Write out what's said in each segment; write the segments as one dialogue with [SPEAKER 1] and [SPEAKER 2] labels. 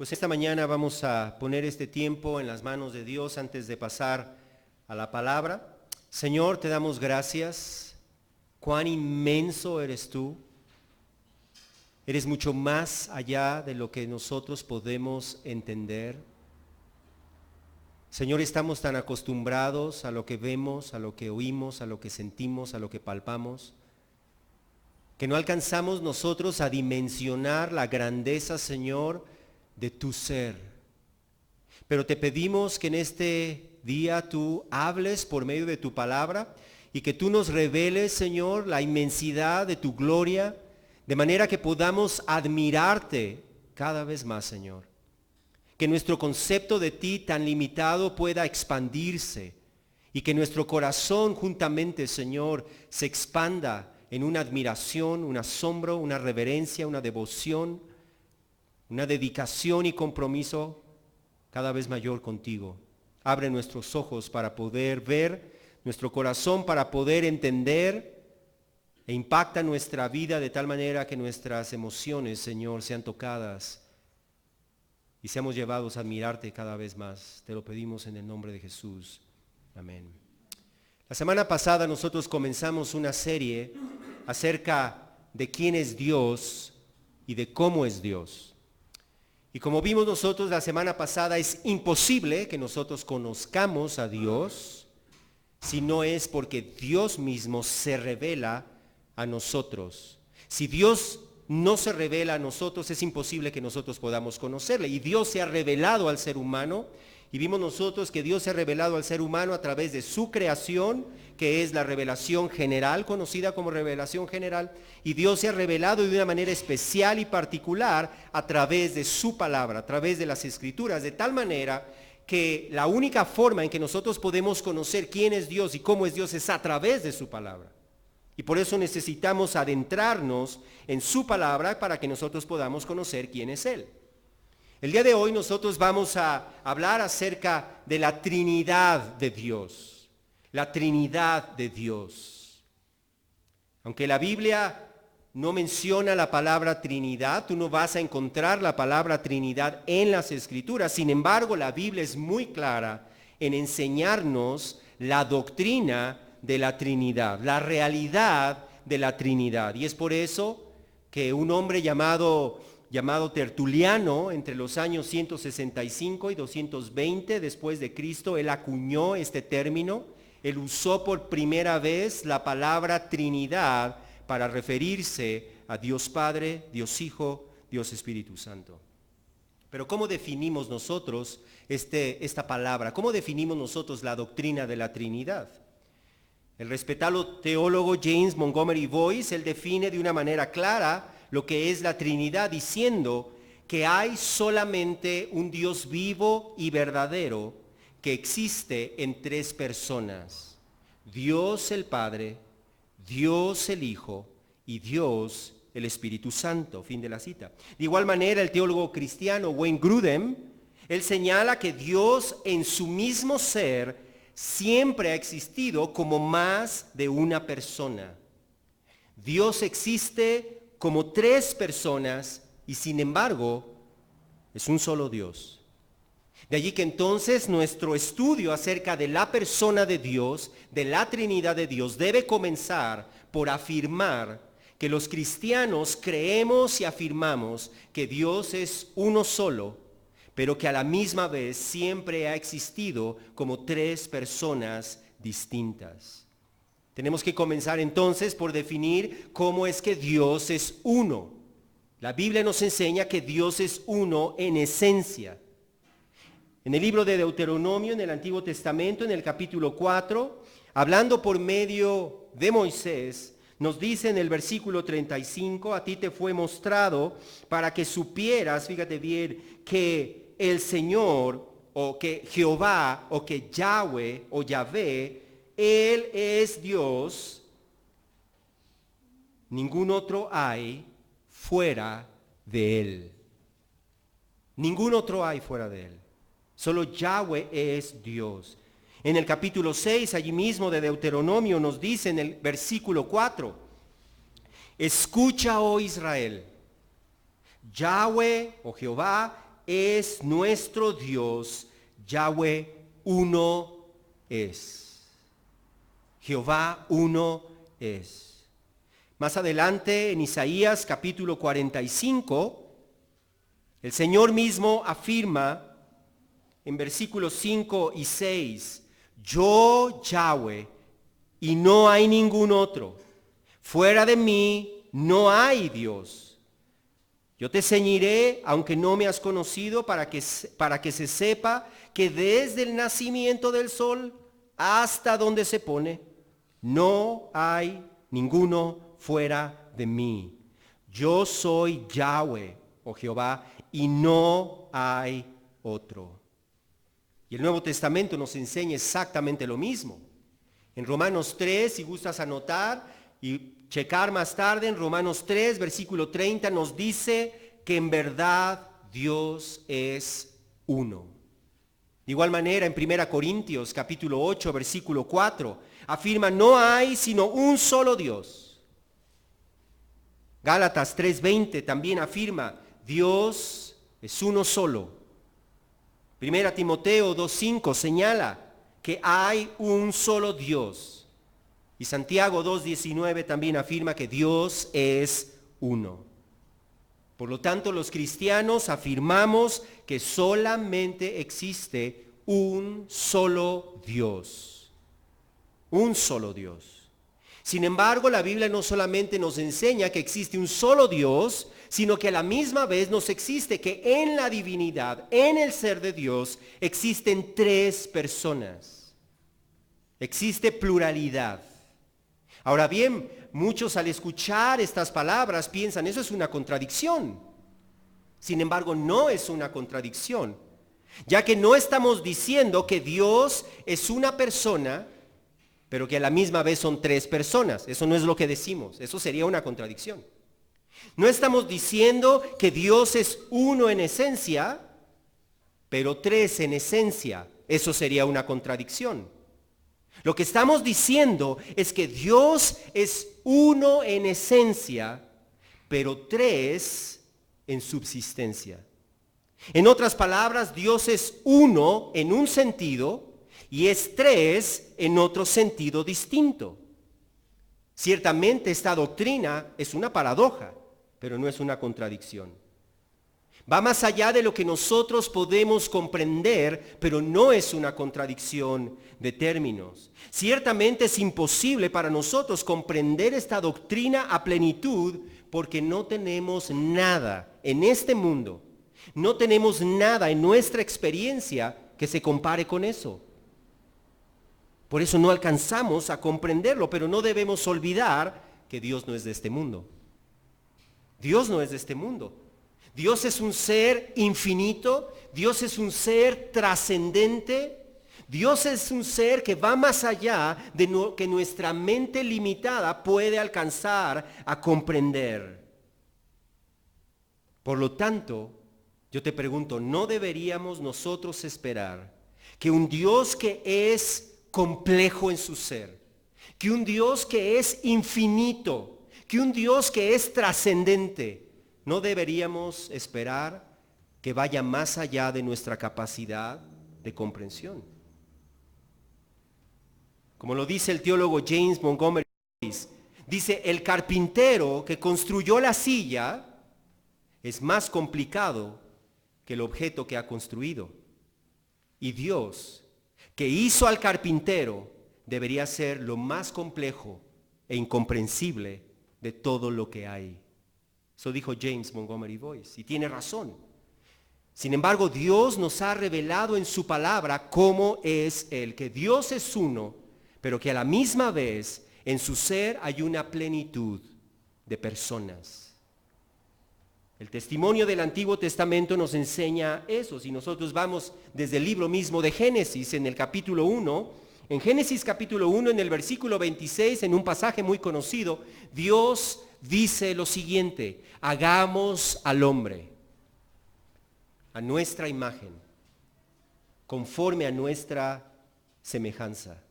[SPEAKER 1] Pues esta mañana vamos a poner este tiempo en las manos de Dios antes de pasar a la palabra. Señor, te damos gracias. Cuán inmenso eres tú. Eres mucho más allá de lo que nosotros podemos entender. Señor, estamos tan acostumbrados a lo que vemos, a lo que oímos, a lo que sentimos, a lo que palpamos, que no alcanzamos nosotros a dimensionar la grandeza, Señor, de tu ser. Pero te pedimos que en este día tú hables por medio de tu palabra y que tú nos reveles, Señor, la inmensidad de tu gloria, de manera que podamos admirarte cada vez más, Señor. Que nuestro concepto de ti tan limitado pueda expandirse y que nuestro corazón juntamente, Señor, se expanda en una admiración, un asombro, una reverencia, una devoción, una dedicación y compromiso cada vez mayor contigo. Abre nuestros ojos para poder ver, nuestro corazón para poder entender, e impacta nuestra vida de tal manera que nuestras emociones, Señor, sean tocadas y seamos llevados a admirarte cada vez más. Te lo pedimos en el nombre de Jesús. Amén. La semana pasada nosotros comenzamos una serie acerca de quién es Dios y de cómo es Dios. Y como vimos nosotros la semana pasada, es imposible que nosotros conozcamos a Dios si no es porque Dios mismo se revela a nosotros. Si Dios no se revela a nosotros, es imposible que nosotros podamos conocerle. Y Dios se ha revelado al ser humano, y vimos nosotros que Dios se ha revelado al ser humano a través de su creación, que es la revelación general, conocida como revelación general, y Dios se ha revelado de una manera especial y particular a través de su palabra, a través de las Escrituras, de tal manera que la única forma en que nosotros podemos conocer quién es Dios y cómo es Dios es a través de su palabra. Y por eso necesitamos adentrarnos en su palabra para que nosotros podamos conocer quién es Él. El día de hoy nosotros vamos a hablar acerca de la Trinidad de Dios. La Trinidad de Dios. Aunque la Biblia no menciona la palabra Trinidad, tú no vas a encontrar la palabra Trinidad en las Escrituras. Sin embargo, la Biblia es muy clara en enseñarnos la doctrina de la Trinidad, la realidad de la Trinidad. Y es por eso que un hombre llamado Tertuliano, entre los años 165 y 220 después de Cristo, él acuñó este término. Él usó por primera vez la palabra Trinidad para referirse a Dios Padre, Dios Hijo, Dios Espíritu Santo. Pero ¿cómo definimos nosotros esta palabra? ¿Cómo definimos nosotros la doctrina de la Trinidad? El respetado teólogo James Montgomery Boice, él define de una manera clara lo que es la Trinidad, diciendo que hay solamente un Dios vivo y verdadero que existe en tres personas: Dios el Padre, Dios el Hijo y Dios el Espíritu Santo. Fin de la cita. De igual manera, el teólogo cristiano Wayne Grudem, él señala que Dios en su mismo ser siempre ha existido como más de una persona. Dios existe como tres personas y sin embargo es un solo Dios. De allí que entonces nuestro estudio acerca de la persona de Dios, de la Trinidad de Dios, debe comenzar por afirmar que los cristianos creemos y afirmamos que Dios es uno solo, pero que a la misma vez siempre ha existido como tres personas distintas. Tenemos que comenzar entonces por definir cómo es que Dios es uno. La Biblia nos enseña que Dios es uno en esencia. En el libro de Deuteronomio, en el Antiguo Testamento, en el capítulo 4, hablando por medio de Moisés, nos dice en el versículo 35, a ti te fue mostrado para que supieras, fíjate bien, que el Señor, o que Jehová, o que Yahweh, o Yahvé, Él es Dios, ningún otro hay fuera de Él. Ningún otro hay fuera de Él. Solo Yahweh es Dios. En el capítulo 6, allí mismo de Deuteronomio, nos dice en el versículo 4, escucha, oh Israel, Yahweh, o Jehová, es nuestro Dios, Yahweh uno es. Jehová uno es. Más adelante en Isaías capítulo 45, el Señor mismo afirma en versículos 5 y 6, yo Yahweh y no hay ningún otro, fuera de mí no hay Dios. Yo te ceñiré, aunque no me has conocido, para que se sepa que desde el nacimiento del sol hasta donde se pone, no hay ninguno fuera de mí. Yo soy Yahweh, oh Jehová, y no hay otro. Y el Nuevo Testamento nos enseña exactamente lo mismo. En Romanos 3, si gustas anotar y checar más tarde, en Romanos 3, versículo 30, nos dice que en verdad Dios es uno. De igual manera, en 1 Corintios capítulo 8, versículo 4, afirma, no hay sino un solo Dios. Gálatas 3:20 también afirma, Dios es uno solo. 1 Timoteo 2:5 señala que hay un solo Dios. Y Santiago 2:19 también afirma que Dios es uno. Por lo tanto, los cristianos afirmamos que solamente existe un solo Dios. Un solo Dios. Sin embargo, la Biblia no solamente nos enseña que existe un solo Dios, sino que a la misma vez nos existe que en la divinidad, en el ser de Dios, existen tres personas. Existe pluralidad. Ahora bien, muchos al escuchar estas palabras piensan, eso es una contradicción. Sin embargo, no es una contradicción, ya que no estamos diciendo que Dios es una persona, pero que a la misma vez son tres personas. Eso no es lo que decimos, eso sería una contradicción. No estamos diciendo que Dios es uno en esencia, pero tres en esencia. Eso sería una contradicción. Lo que estamos diciendo es que Dios es uno en esencia, pero tres en subsistencia. En otras palabras, Dios es uno en un sentido y es tres en otro sentido distinto. Ciertamente esta doctrina es una paradoja, pero no es una contradicción. Va más allá de lo que nosotros podemos comprender, pero no es una contradicción de términos. Ciertamente es imposible para nosotros comprender esta doctrina a plenitud porque no tenemos nada en este mundo, no tenemos nada en nuestra experiencia que se compare con eso. Por eso no alcanzamos a comprenderlo, pero no debemos olvidar que Dios no es de este mundo. Dios no es de este mundo. Dios es un ser infinito, Dios es un ser trascendente, Dios es un ser que va más allá de lo que nuestra mente limitada puede alcanzar a comprender. Por lo tanto, yo te pregunto, ¿no deberíamos nosotros esperar que un Dios que es complejo en su ser, que un Dios que es infinito, que un Dios que es trascendente, no deberíamos esperar que vaya más allá de nuestra capacidad de comprensión? Como lo dice el teólogo James Montgomery Boyce, dice, el carpintero que construyó la silla es más complicado que el objeto que ha construido. Y Dios, que hizo al carpintero, debería ser lo más complejo e incomprensible de todo lo que hay. Eso dijo James Montgomery Boyce, y tiene razón. Sin embargo, Dios nos ha revelado en su palabra cómo es Él, que Dios es uno, pero que a la misma vez en su ser hay una plenitud de personas. El testimonio del Antiguo Testamento nos enseña eso. Si nosotros vamos desde el libro mismo de Génesis, en el capítulo 1, en Génesis capítulo 1, en el versículo 26, en un pasaje muy conocido, Dios dice lo siguiente: hagamos al hombre a nuestra imagen, conforme a nuestra semejanza.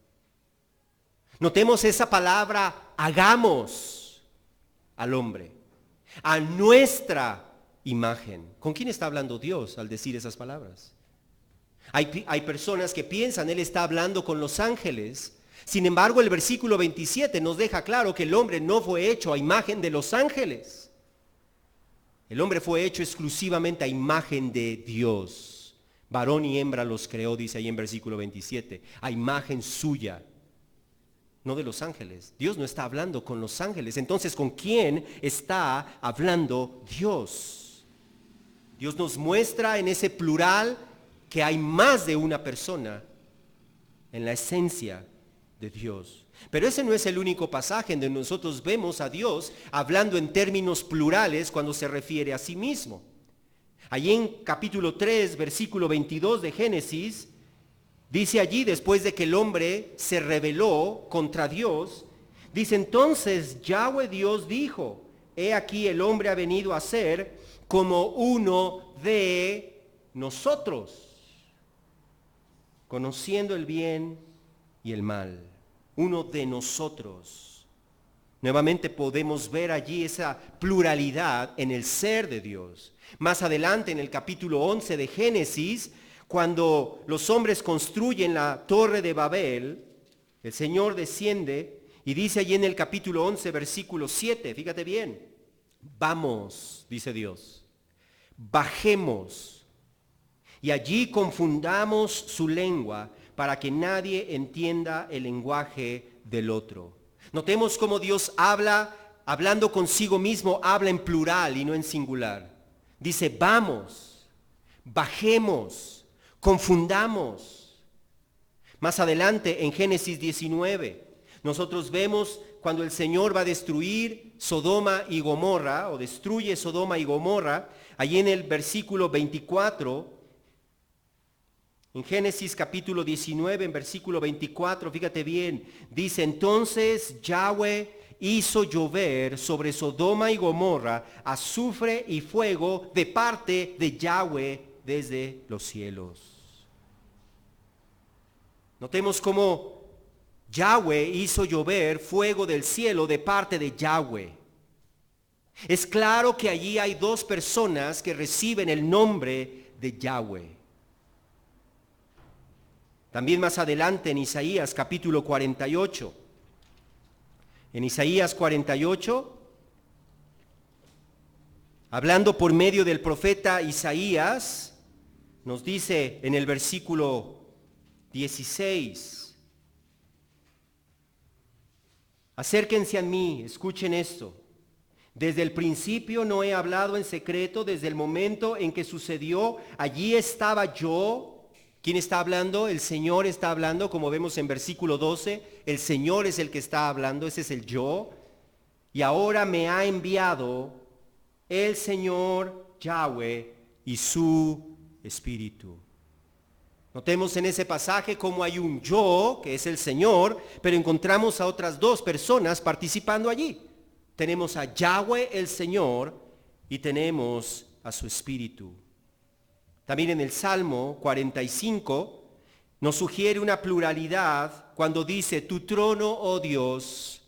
[SPEAKER 1] Notemos esa palabra, hagamos al hombre, a nuestra imagen. ¿Con quién está hablando Dios al decir esas palabras? Hay personas que piensan, Él está hablando con los ángeles. Sin embargo, el versículo 27 nos deja claro que el hombre no fue hecho a imagen de los ángeles. El hombre fue hecho exclusivamente a imagen de Dios. Varón y hembra los creó, dice ahí en versículo 27, a imagen suya, no de los ángeles. Dios no está hablando con los ángeles. Entonces, ¿con quién está hablando Dios? Dios nos muestra en ese plural que hay más de una persona en la esencia de Dios. Pero ese no es el único pasaje en donde nosotros vemos a Dios hablando en términos plurales cuando se refiere a sí mismo. Allí en capítulo 3, versículo 22 de Génesis, dice allí, después de que el hombre se rebeló contra Dios, dice: entonces Yahweh Dios dijo, he aquí el hombre ha venido a ser como uno de nosotros, conociendo el bien y el mal. Uno de nosotros. Nuevamente podemos ver allí esa pluralidad en el ser de Dios. Más adelante en el capítulo 11 de Génesis, cuando los hombres construyen la torre de Babel, el Señor desciende y dice allí en el capítulo 11, versículo 7, fíjate bien, vamos, dice Dios, bajemos y allí confundamos su lengua para que nadie entienda el lenguaje del otro. Notemos cómo Dios habla, hablando consigo mismo, habla en plural y no en singular. Dice, vamos, bajemos, confundamos. Más adelante en Génesis 19, nosotros vemos cuando el Señor va a destruir Sodoma y Gomorra, o destruye Sodoma y Gomorra, allí en el versículo 24, en Génesis capítulo 19, en versículo 24, fíjate bien, dice, entonces Yahweh hizo llover sobre Sodoma y Gomorra azufre y fuego de parte de Yahweh desde los cielos. Notemos cómo Yahweh hizo llover fuego del cielo de parte de Yahweh. Es claro que allí hay dos personas que reciben el nombre de Yahweh. También más adelante en Isaías capítulo 48. En Isaías 48, hablando por medio del profeta Isaías, nos dice en el versículo 16, acérquense a mí, escuchen esto. Desde el principio no he hablado en secreto, desde el momento en que sucedió, allí estaba yo. ¿Quién está hablando? El Señor está hablando, como vemos en versículo 12, el Señor es el que está hablando, ese es el yo. Y ahora me ha enviado el Señor Yahweh y su Espíritu. Notemos en ese pasaje cómo hay un yo, que es el Señor, pero encontramos a otras dos personas participando allí. Tenemos a Yahweh el Señor y tenemos a su Espíritu. También en el Salmo 45 nos sugiere una pluralidad cuando dice, tu trono, oh Dios,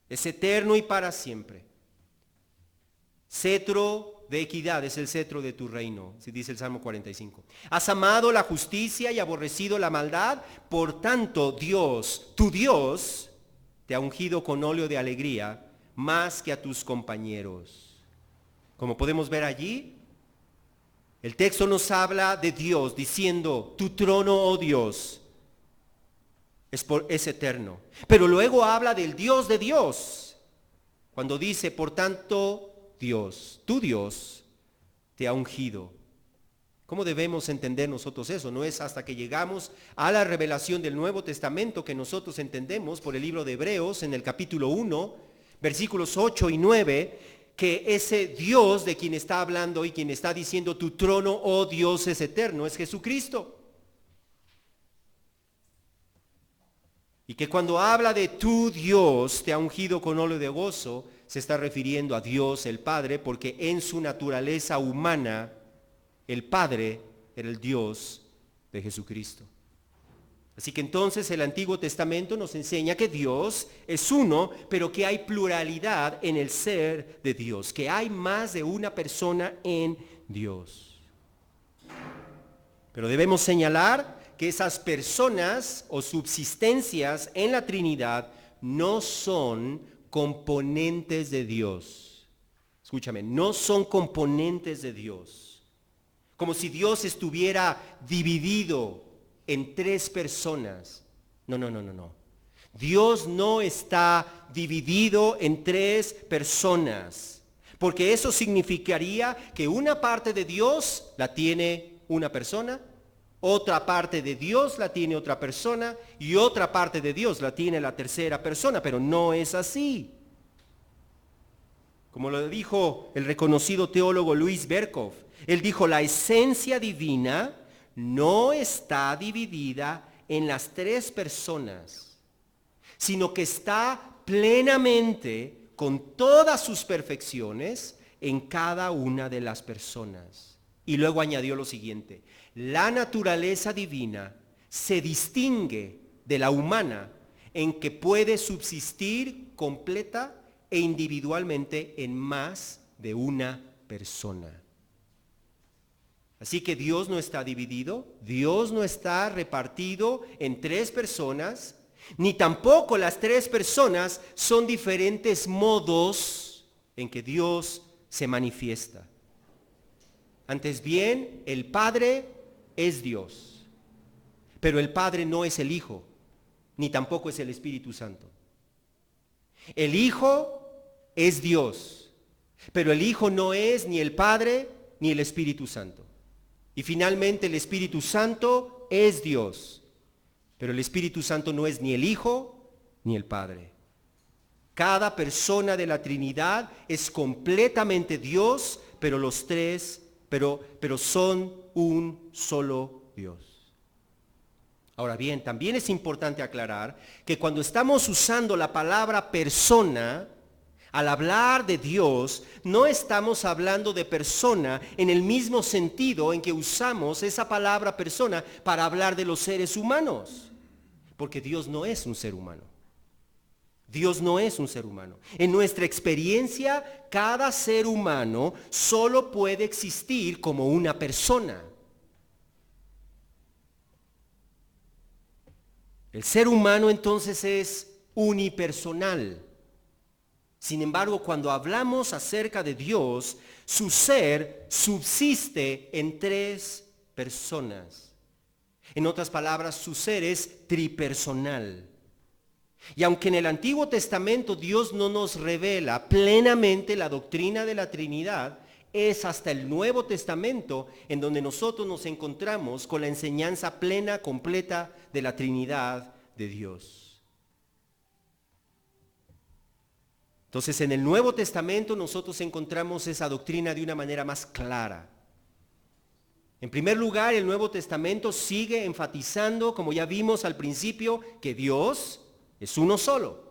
[SPEAKER 1] es eterno y para siempre. Cetro de equidad es el cetro de tu reino, así dice el Salmo 45. Has amado la justicia y aborrecido la maldad, por tanto Dios, tu Dios, te ha ungido con óleo de alegría más que a tus compañeros. Como podemos ver allí, el texto nos habla de Dios diciendo, tu trono, oh Dios, es eterno. Pero luego habla del Dios de Dios, cuando dice, por tanto, Dios, tu Dios, te ha ungido. ¿Cómo debemos entender nosotros eso? No es hasta que llegamos a la revelación del Nuevo Testamento que nosotros entendemos por el libro de Hebreos en el capítulo 1, versículos 8 y 9, que ese Dios de quien está hablando y quien está diciendo tu trono, oh Dios, es eterno, es Jesucristo. Y que cuando habla de tu Dios te ha ungido con óleo de gozo, se está refiriendo a Dios el Padre, porque en su naturaleza humana, el Padre era el Dios de Jesucristo. Así que entonces el Antiguo Testamento nos enseña que Dios es uno, pero que hay pluralidad en el ser de Dios, que hay más de una persona en Dios. Pero debemos señalar que esas personas o subsistencias en la Trinidad no son componentes de Dios. Escúchame, no son componentes de Dios. Como si Dios estuviera dividido en tres personas. No. Dios no está dividido en tres personas, porque eso significaría que una parte de Dios la tiene una persona, otra parte de Dios la tiene otra persona y otra parte de Dios la tiene la tercera persona, pero no es así. Como lo dijo el reconocido teólogo Luis Berkhoff, él dijo, la esencia divina no está dividida en las tres personas, sino que está plenamente, con todas sus perfecciones, en cada una de las personas. Y luego añadió lo siguiente, la naturaleza divina se distingue de la humana en que puede subsistir completa e individualmente en más de una persona. Así que Dios no está dividido, Dios no está repartido en tres personas, ni tampoco las tres personas son diferentes modos en que Dios se manifiesta. Antes bien, el Padre es Dios, pero el Padre no es el Hijo, ni tampoco es el Espíritu Santo. El Hijo es Dios, pero el Hijo no es ni el Padre ni el Espíritu Santo. Y finalmente el Espíritu Santo es Dios, pero el Espíritu Santo no es ni el Hijo ni el Padre. Cada persona de la Trinidad es completamente Dios, pero los tres, pero son un solo Dios. Ahora bien, también es importante aclarar que cuando estamos usando la palabra persona, al hablar de Dios, no estamos hablando de persona en el mismo sentido en que usamos esa palabra persona para hablar de los seres humanos, porque Dios no es un ser humano. Dios no es un ser humano. En nuestra experiencia, cada ser humano solo puede existir como una persona. El ser humano entonces es unipersonal. Sin embargo, cuando hablamos acerca de Dios, su ser subsiste en tres personas. En otras palabras, su ser es tripersonal. Y aunque en el Antiguo Testamento Dios no nos revela plenamente la doctrina de la Trinidad, es hasta el Nuevo Testamento en donde nosotros nos encontramos con la enseñanza plena, completa de la Trinidad de Dios. Entonces, en el Nuevo Testamento nosotros encontramos esa doctrina de una manera más clara. En primer lugar, el Nuevo Testamento sigue enfatizando, como ya vimos al principio, que Dios es uno solo.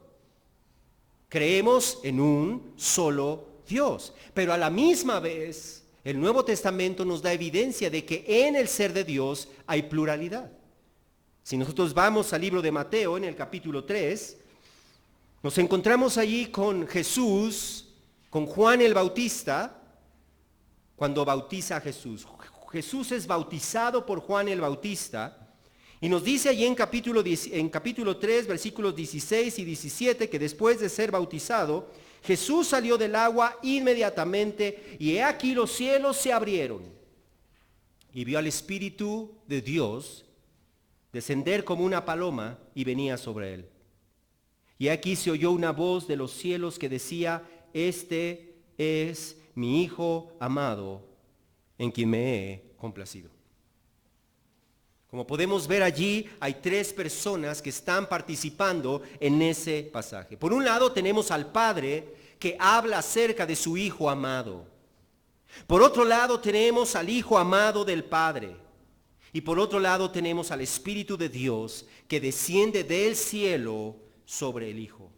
[SPEAKER 1] Creemos en un solo Dios. Pero a la misma vez, el Nuevo Testamento nos da evidencia de que en el ser de Dios hay pluralidad. Si nosotros vamos al libro de Mateo, en el capítulo 3, nos encontramos allí con Jesús, con Juan el Bautista, cuando bautiza a Jesús. Jesús es bautizado por Juan el Bautista, y nos dice allí en capítulo 3, versículos 16 y 17, que después de ser bautizado, Jesús salió del agua inmediatamente, y he aquí los cielos se abrieron, y vio al Espíritu de Dios descender como una paloma y venía sobre él. Y aquí se oyó una voz de los cielos que decía, este es mi Hijo amado, en quien me he complacido. Como podemos ver allí, hay tres personas que están participando en ese pasaje. Por un lado tenemos al Padre que habla acerca de su Hijo amado. Por otro lado tenemos al Hijo amado del Padre. Y por otro lado tenemos al Espíritu de Dios que desciende del cielo sobre el Hijo.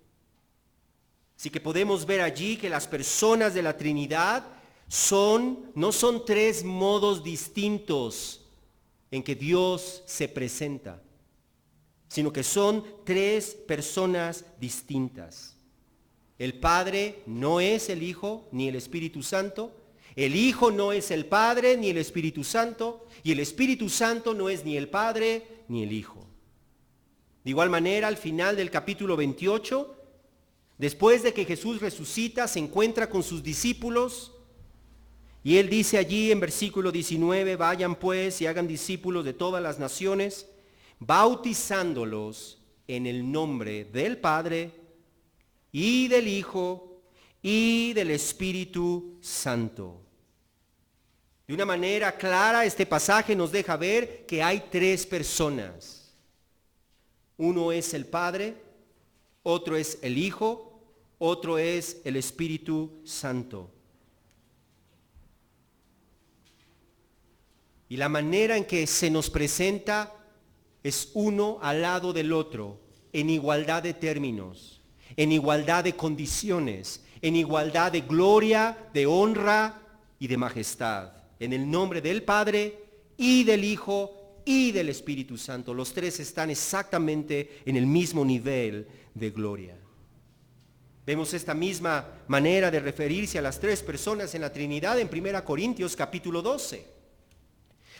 [SPEAKER 1] Así que podemos ver allí que las personas de la Trinidad no son tres modos distintos en que Dios se presenta. sino que son tres personas distintas. El Padre no es el Hijo ni el Espíritu Santo, el Hijo no es el Padre ni el Espíritu Santo, y el Espíritu Santo no es ni el Padre ni el Hijo. De igual manera, al final del capítulo 28, después de que Jesús resucita, se encuentra con sus discípulos, y él dice allí en versículo 19, vayan pues y hagan discípulos de todas las naciones, bautizándolos en el nombre del Padre y del Hijo y del Espíritu Santo. De una manera clara, este pasaje nos deja ver que hay tres personas. Uno es el Padre, otro es el Hijo, otro es el Espíritu Santo. Y la manera en que se nos presenta es uno al lado del otro, en igualdad de términos, en igualdad de condiciones, en igualdad de gloria, de honra y de majestad. En el nombre del Padre y del Hijo y del Espíritu Santo. Los tres están exactamente en el mismo nivel de gloria. Vemos esta misma manera de referirse a las tres personas en la Trinidad en 1 Corintios capítulo 12.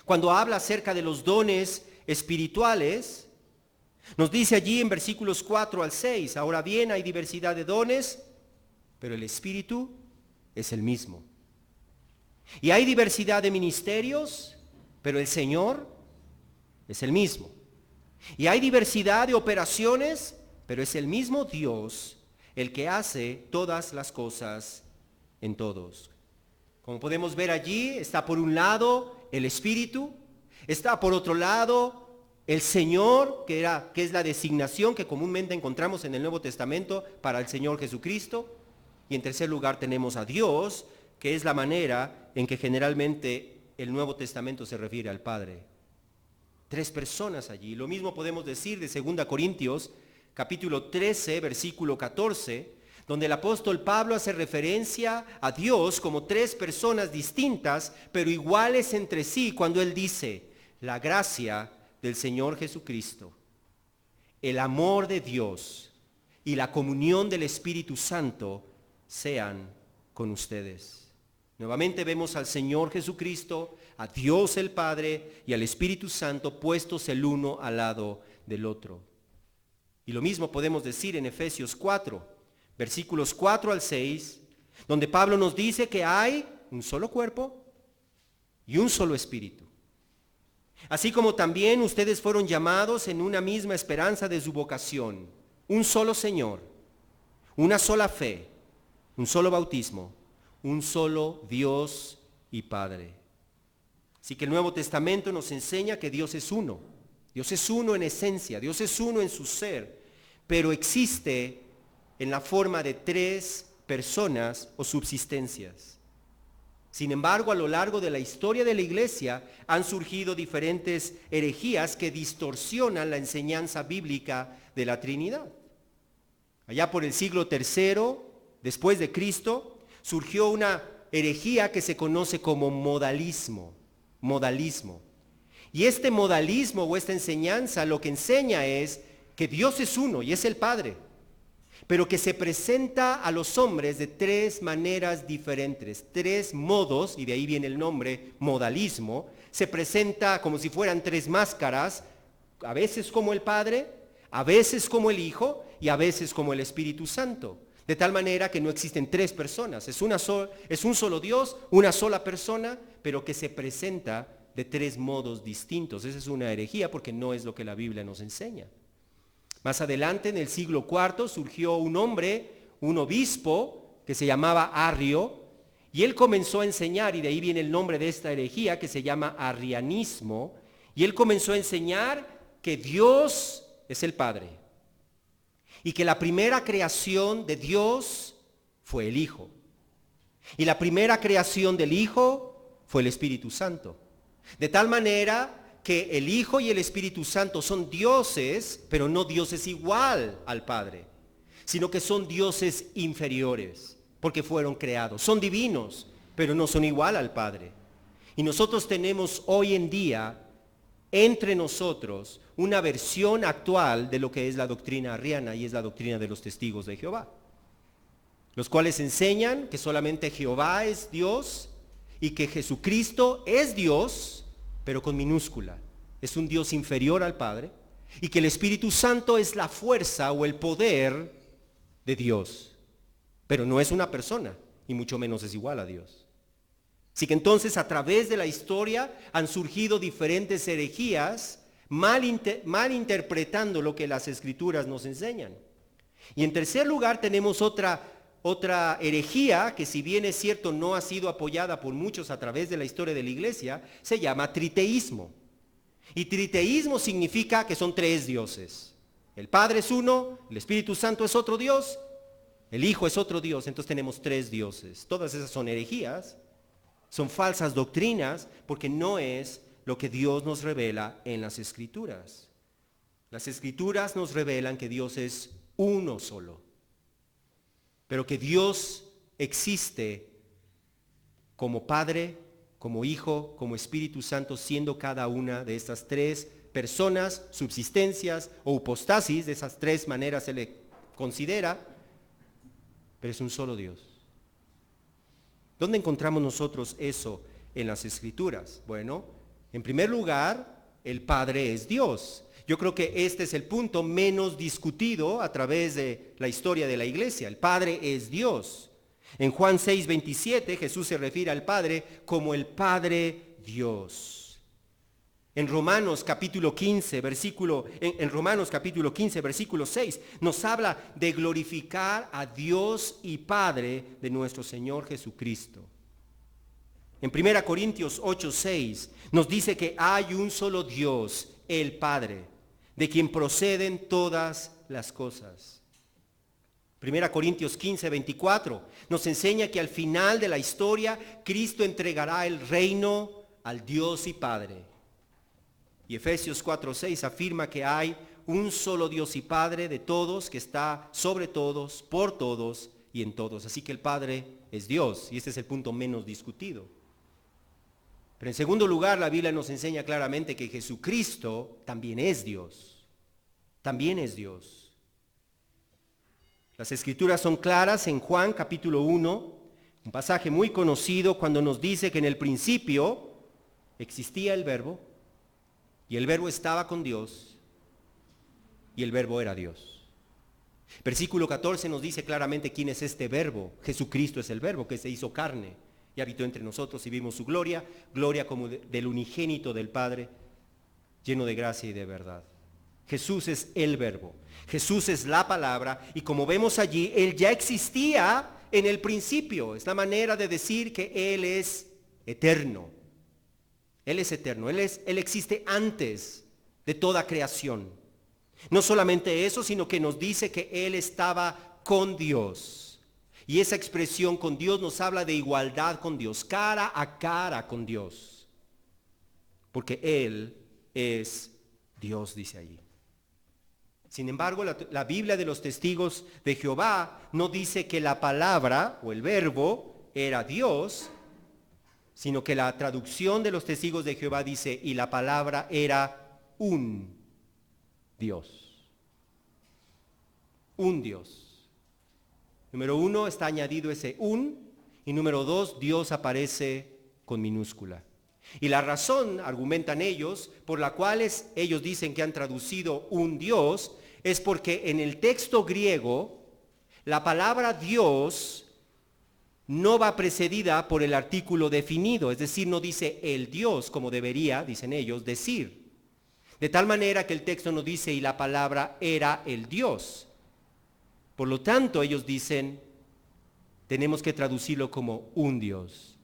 [SPEAKER 1] Cuando habla acerca de los dones espirituales, nos dice allí en versículos 4 al 6, ahora bien hay diversidad de dones, pero el Espíritu es el mismo. Y hay diversidad de ministerios, pero el Señor es el mismo. Y hay diversidad de operaciones, pero es el mismo Dios el que hace todas las cosas en todos. Como podemos ver allí, está por un lado el Espíritu, está por otro lado el Señor, que es la designación que comúnmente encontramos en el Nuevo Testamento para el Señor Jesucristo. Y en tercer lugar tenemos a Dios, que es la manera en que generalmente el Nuevo Testamento se refiere al Padre. Tres personas allí. Lo mismo podemos decir de 2 Corintios, capítulo 13, versículo 14, donde el apóstol Pablo hace referencia a Dios como tres personas distintas, pero iguales entre sí, cuando él dice, la gracia del Señor Jesucristo, el amor de Dios y la comunión del Espíritu Santo sean con ustedes. Nuevamente vemos al Señor Jesucristo, a Dios el Padre y al Espíritu Santo puestos el uno al lado del otro. Y lo mismo podemos decir en Efesios 4, versículos 4 al 6, donde Pablo nos dice que hay un solo cuerpo y un solo espíritu. Así como también ustedes fueron llamados en una misma esperanza de su vocación, un solo Señor, una sola fe, un solo bautismo, un solo Dios y Padre. Así que el Nuevo Testamento nos enseña que Dios es uno. Dios es uno en esencia, Dios es uno en su ser, pero existe en la forma de tres personas o subsistencias. Sin embargo, a lo largo de la historia de la Iglesia han surgido diferentes herejías que distorsionan la enseñanza bíblica de la Trinidad. Allá por el siglo III, después de Cristo, surgió una herejía que se conoce como modalismo. Y este modalismo o esta enseñanza lo que enseña es que Dios es uno y es el Padre, pero que se presenta a los hombres de tres maneras diferentes, tres modos, y de ahí viene el nombre modalismo. Se presenta como si fueran tres máscaras, a veces como el Padre, a veces como el Hijo y a veces como el Espíritu Santo. De tal manera que no existen tres personas, es un solo Dios, una sola persona, pero que se presenta de tres modos distintos. Esa es una herejía porque no es lo que la Biblia nos enseña. Más adelante, en el siglo IV, surgió un hombre, un obispo, que se llamaba Arrio, y él comenzó a enseñar, y de ahí viene el nombre de esta herejía, que se llama arrianismo, y él comenzó a enseñar que Dios es el Padre, y que la primera creación de Dios fue el Hijo, y la primera creación del Hijo fue el Espíritu Santo. De tal manera que el Hijo y el Espíritu Santo son dioses, pero no dioses igual al Padre, sino que son dioses inferiores, porque fueron creados. Son divinos, pero no son igual al Padre. Y nosotros tenemos hoy en día entre nosotros una versión actual de lo que es la doctrina arriana, y es la doctrina de los testigos de Jehová, los cuales enseñan que solamente Jehová es Dios y que Jesucristo es Dios, pero con minúscula. Es un Dios inferior al Padre, y que el Espíritu Santo es la fuerza o el poder de Dios, pero no es una persona, y mucho menos es igual a Dios. Así que entonces a través de la historia han surgido diferentes herejías mal interpretando lo que las Escrituras nos enseñan. Y en tercer lugar tenemos otra herejía que, si bien es cierto no ha sido apoyada por muchos a través de la historia de la iglesia, se llama triteísmo. Y triteísmo significa que son tres dioses. El Padre es uno, el Espíritu Santo es otro Dios, el Hijo es otro Dios, entonces tenemos tres dioses. Todas esas son herejías, son falsas doctrinas, porque no es lo que Dios nos revela en las Escrituras. Las Escrituras nos revelan que Dios es uno solo, pero que Dios existe como Padre, como Hijo, como Espíritu Santo, siendo cada una de estas tres personas, subsistencias o hipostasis, de esas tres maneras se le considera, pero es un solo Dios. ¿Dónde encontramos nosotros eso en las Escrituras? Bueno, en primer lugar, el Padre es Dios. Yo creo que este es el punto menos discutido a través de la historia de la iglesia. El Padre es Dios. En Juan 6:27 Jesús se refiere al Padre como el Padre Dios. En Romanos capítulo 15, versículo 6, nos habla de glorificar a Dios y Padre de nuestro Señor Jesucristo. En 1 Corintios 8:6 nos dice que hay un solo Dios, el Padre, de quien proceden todas las cosas. 1 Corintios 15:24 nos enseña que al final de la historia Cristo entregará el reino al Dios y Padre. Y Efesios 4:6 afirma que hay un solo Dios y Padre de todos, que está sobre todos, por todos y en todos. Así que el Padre es Dios, y este es el punto menos discutido. Pero en segundo lugar, la Biblia nos enseña claramente que Jesucristo también es Dios. También es Dios. Las Escrituras son claras en Juan capítulo 1, un pasaje muy conocido, cuando nos dice que en el principio existía el Verbo, y el Verbo estaba con Dios, y el Verbo era Dios. Versículo 14 nos dice claramente quién es este Verbo. Jesucristo es el Verbo que se hizo carne y habitó entre nosotros, y vimos su gloria, gloria como del unigénito del Padre, lleno de gracia y de verdad. Jesús es el Verbo, Jesús es la palabra, y como vemos allí, Él ya existía en el principio. Es la manera de decir que Él es eterno. Él es eterno, Él existe antes de toda creación. No solamente eso, sino que nos dice que Él estaba con Dios. Y esa expresión con Dios nos habla de igualdad con Dios, cara a cara con Dios. Porque Él es Dios, dice allí. Sin embargo, la Biblia de los testigos de Jehová no dice que la palabra o el verbo era Dios, sino que la traducción de los testigos de Jehová dice, y la palabra era un Dios. Un Dios. Número uno, está añadido ese un, y número dos, Dios aparece con minúscula. Y la razón, argumentan ellos, por la cual ellos dicen que han traducido un Dios, es porque en el texto griego, la palabra Dios no va precedida por el artículo definido, es decir, no dice el Dios como debería, dicen ellos, decir. De tal manera que el texto no dice y la palabra era el Dios. Por lo tanto, ellos dicen, tenemos que traducirlo como un Dios.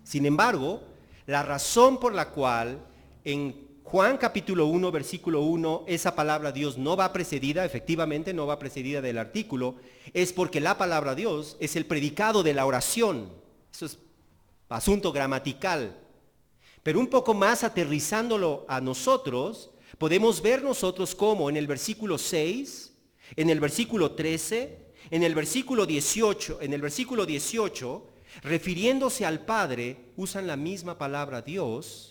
[SPEAKER 1] Sin embargo, la razón por la cual en Juan capítulo 1, versículo 1, esa palabra Dios no va precedida, efectivamente no va precedida del artículo, es porque la palabra Dios es el predicado de la oración. Eso es asunto gramatical. Pero un poco más aterrizándolo a nosotros, podemos ver nosotros cómo en el versículo 6, en el versículo 13, en el versículo 18, refiriéndose al Padre, usan la misma palabra Dios,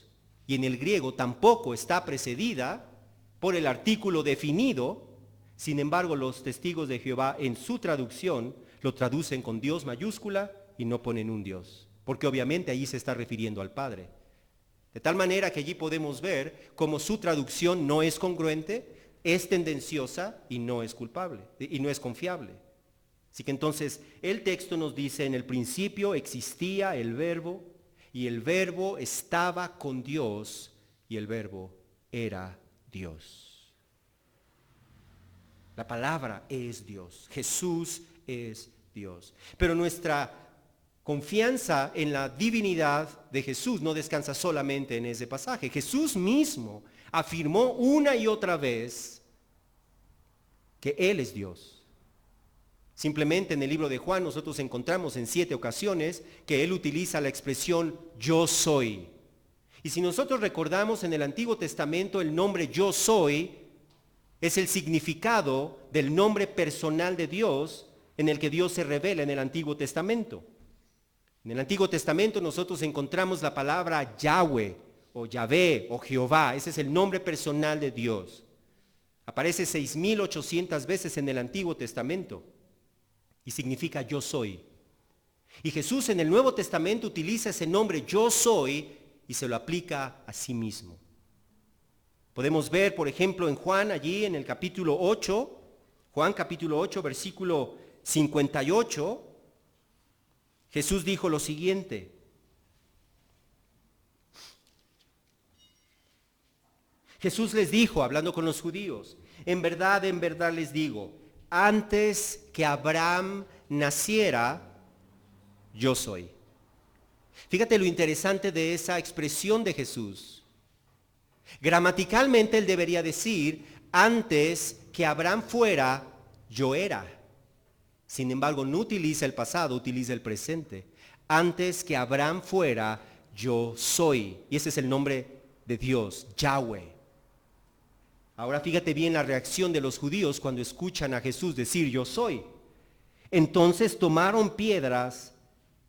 [SPEAKER 1] y en el griego tampoco está precedida por el artículo definido. Sin embargo, los testigos de Jehová en su traducción lo traducen con Dios mayúscula y no ponen un Dios, porque obviamente allí se está refiriendo al Padre. De tal manera que allí podemos ver cómo su traducción no es congruente, es tendenciosa y no es culpable, y no es confiable. Así que entonces el texto nos dice: en el principio existía el Verbo, y el Verbo estaba con Dios, y el Verbo era Dios. La palabra es Dios, Jesús es Dios. Pero nuestra confianza en la divinidad de Jesús no descansa solamente en ese pasaje. Jesús mismo afirmó una y otra vez que Él es Dios. Simplemente en el libro de Juan nosotros encontramos en 7 ocasiones que Él utiliza la expresión yo soy. Y si nosotros recordamos en el Antiguo Testamento, el nombre yo soy es el significado del nombre personal de Dios en el que Dios se revela en el Antiguo Testamento. En el Antiguo Testamento nosotros encontramos la palabra Yahweh o Yahvé o Jehová. Ese es el nombre personal de Dios. Aparece 6.800 veces en el Antiguo Testamento y significa yo soy. Y Jesús en el Nuevo Testamento utiliza ese nombre yo soy y se lo aplica a sí mismo. Podemos ver, por ejemplo, en Juan, allí en el capítulo 8, Juan capítulo 8, versículo 58, Jesús dijo lo siguiente: Jesús les dijo, hablando con los judíos, en verdad les digo, antes que Abraham naciera, yo soy. Fíjate lo interesante de esa expresión de Jesús. Gramaticalmente él debería decir, antes que Abraham fuera, yo era. Sin embargo, no utiliza el pasado, utiliza el presente. Antes que Abraham fuera, yo soy. Y ese es el nombre de Dios, Yahweh. Ahora fíjate bien la reacción de los judíos cuando escuchan a Jesús decir yo soy. Entonces tomaron piedras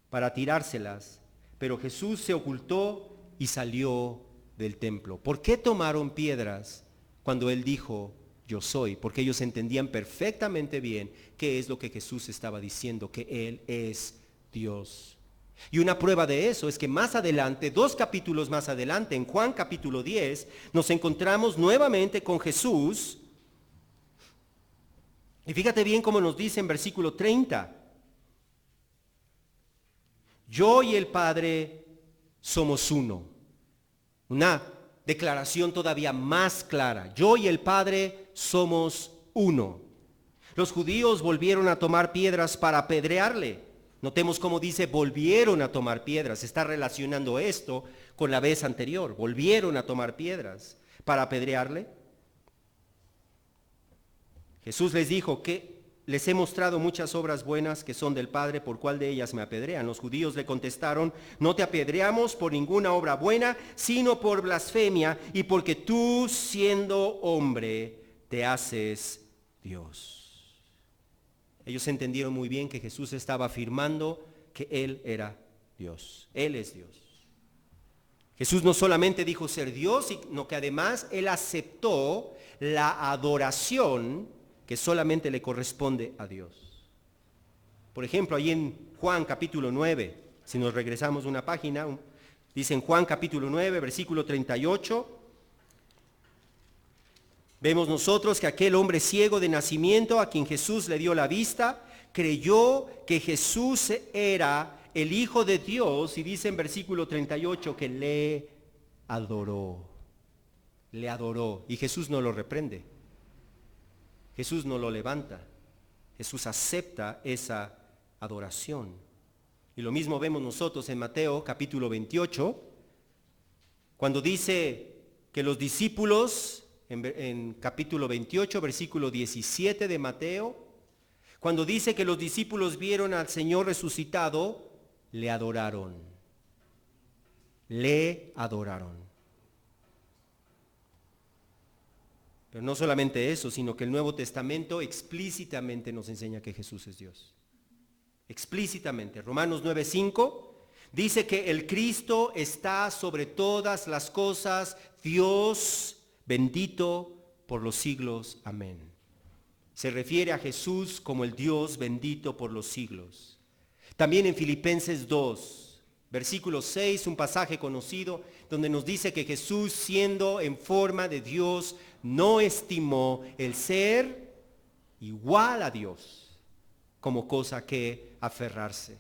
[SPEAKER 1] para tirárselas, pero Jesús se ocultó y salió del templo. ¿Por qué tomaron piedras cuando él dijo yo soy? Porque ellos entendían perfectamente bien qué es lo que Jesús estaba diciendo, que Él es Dios. Y una prueba de eso es que más adelante, 2 capítulos más adelante, en Juan capítulo 10, nos encontramos nuevamente con Jesús. Y fíjate bien cómo nos dice en versículo 30. Yo y el Padre somos uno. Una declaración todavía más clara. Yo y el Padre somos uno. Los judíos volvieron a tomar piedras para apedrearle. Notemos cómo dice volvieron a tomar piedras. Está relacionando esto con la vez anterior. Volvieron a tomar piedras para apedrearle. Jesús les dijo que les he mostrado muchas obras buenas que son del Padre, ¿por cuál de ellas me apedrean? Los judíos le contestaron, no te apedreamos por ninguna obra buena, sino por blasfemia y porque tú, siendo hombre, te haces Dios. Ellos entendieron muy bien que Jesús estaba afirmando que Él era Dios. Él es Dios. Jesús no solamente dijo ser Dios, sino que además Él aceptó la adoración que solamente le corresponde a Dios. Por ejemplo, ahí en Juan capítulo 9, si nos regresamos una página, dice en Juan capítulo 9, versículo 38, vemos nosotros que aquel hombre ciego de nacimiento a quien Jesús le dio la vista, creyó que Jesús era el Hijo de Dios y dice en versículo 38 que le adoró. Le adoró y Jesús no lo reprende. Jesús no lo levanta. Jesús acepta esa adoración. Y lo mismo vemos nosotros en Mateo capítulo 28, cuando dice que los discípulos, en capítulo 28, versículo 17 de Mateo, cuando dice que los discípulos vieron al Señor resucitado, le adoraron. Le adoraron. Pero no solamente eso, sino que el Nuevo Testamento explícitamente nos enseña que Jesús es Dios. Explícitamente. Romanos 9:5 Dice que el Cristo está sobre todas las cosas, Dios bendito por los siglos. Amén. Se refiere a Jesús como el Dios bendito por los siglos. También en Filipenses 2, versículo 6, un pasaje conocido, donde nos dice que Jesús, siendo en forma de Dios, no estimó el ser igual a Dios como cosa que aferrarse.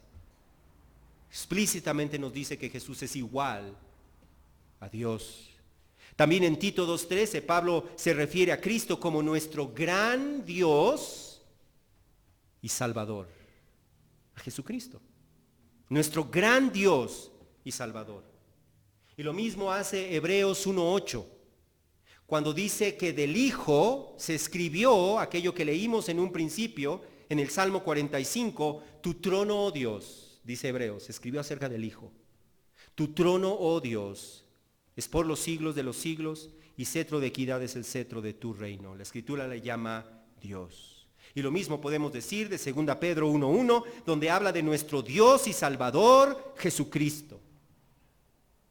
[SPEAKER 1] Explícitamente nos dice que Jesús es igual a Dios. También en Tito 2:13 Pablo se refiere a Cristo como nuestro gran Dios y Salvador. A Jesucristo, nuestro gran Dios y Salvador. Y lo mismo hace Hebreos 1:8, cuando dice que del Hijo se escribió aquello que leímos en un principio en el Salmo 45, tu trono, oh Dios. Dice Hebreos, se escribió acerca del Hijo. Tu trono, oh Dios, es por los siglos de los siglos, y cetro de equidad es el cetro de tu reino. La Escritura le llama Dios. Y lo mismo podemos decir de 2 Pedro 1:1, donde habla de nuestro Dios y Salvador, Jesucristo.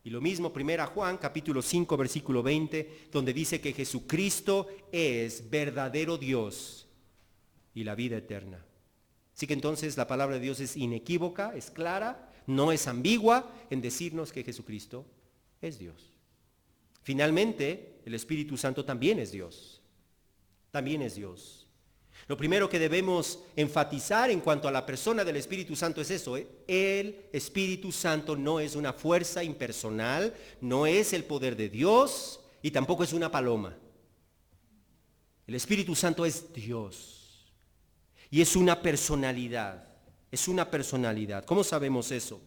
[SPEAKER 1] Y lo mismo 1 Juan capítulo 5 versículo 20, donde dice que Jesucristo es verdadero Dios y la vida eterna. Así que entonces la palabra de Dios es inequívoca, es clara, no es ambigua en decirnos que Jesucristo es Dios. Finalmente, el Espíritu Santo también es Dios. También es Dios. Lo primero que debemos enfatizar en cuanto a la persona del Espíritu Santo es eso. El Espíritu Santo no es una fuerza impersonal, no es el poder de Dios y tampoco es una paloma. El Espíritu Santo es Dios. Y es una personalidad, es una personalidad. ¿Cómo sabemos eso?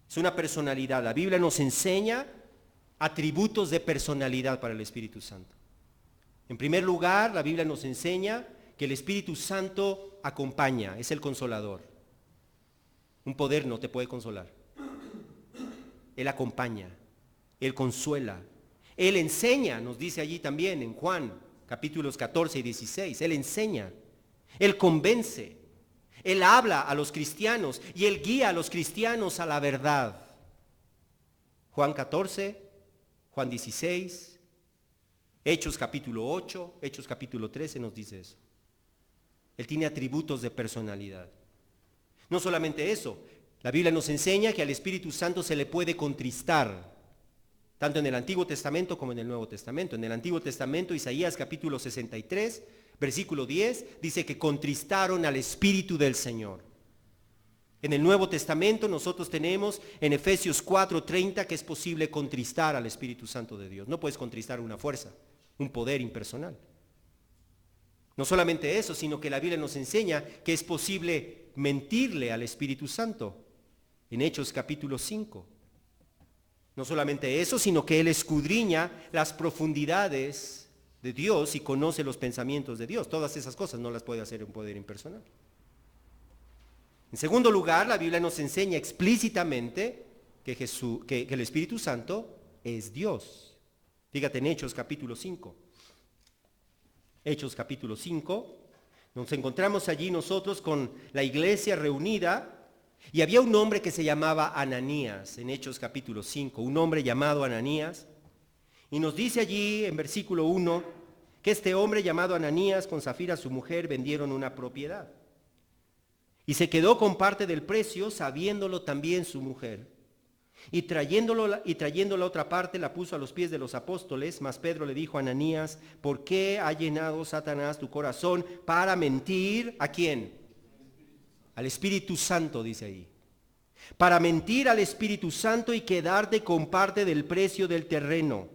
[SPEAKER 1] Es una personalidad. La Biblia nos enseña atributos de personalidad para el Espíritu Santo. En primer lugar, la Biblia nos enseña que el Espíritu Santo acompaña, es el consolador. Un poder no te puede consolar. Él acompaña, Él consuela, Él enseña, nos dice allí también en Juan, capítulos 14 y 16, Él enseña. Él convence, Él habla a los cristianos y Él guía a los cristianos a la verdad. Juan 14, Juan 16, Hechos capítulo 8, Hechos capítulo 13 nos dice eso. Él tiene atributos de personalidad. No solamente eso, la Biblia nos enseña que al Espíritu Santo se le puede contristar, tanto en el Antiguo Testamento como en el Nuevo Testamento. En el Antiguo Testamento, Isaías capítulo 63, versículo 10, dice que contristaron al Espíritu del Señor. En el Nuevo Testamento nosotros tenemos en Efesios 4:30 que es posible contristar al Espíritu Santo de Dios. No puedes contristar una fuerza, un poder impersonal. No solamente eso, sino que la Biblia nos enseña que es posible mentirle al Espíritu Santo. En Hechos capítulo 5. No solamente eso, sino que Él escudriña las profundidades de Dios y conoce los pensamientos de Dios. Todas esas cosas no las puede hacer un poder impersonal. En segundo lugar, la Biblia nos enseña explícitamente que el Espíritu Santo es Dios. Fíjate en Hechos capítulo 5. Hechos capítulo 5. Nos encontramos allí nosotros con la iglesia reunida y había un hombre que se llamaba Ananías en Hechos capítulo 5. Un hombre llamado Ananías. Y nos dice allí en versículo 1 que este hombre llamado Ananías con Zafira su mujer vendieron una propiedad. Y se quedó con parte del precio sabiéndolo también su mujer. Y trayendo la otra parte la puso a los pies de los apóstoles, mas Pedro le dijo a Ananías, ¿por qué ha llenado Satanás tu corazón para mentir? ¿A quién? Al Espíritu Santo, dice ahí. Para mentir al Espíritu Santo y quedarte con parte del precio del terreno.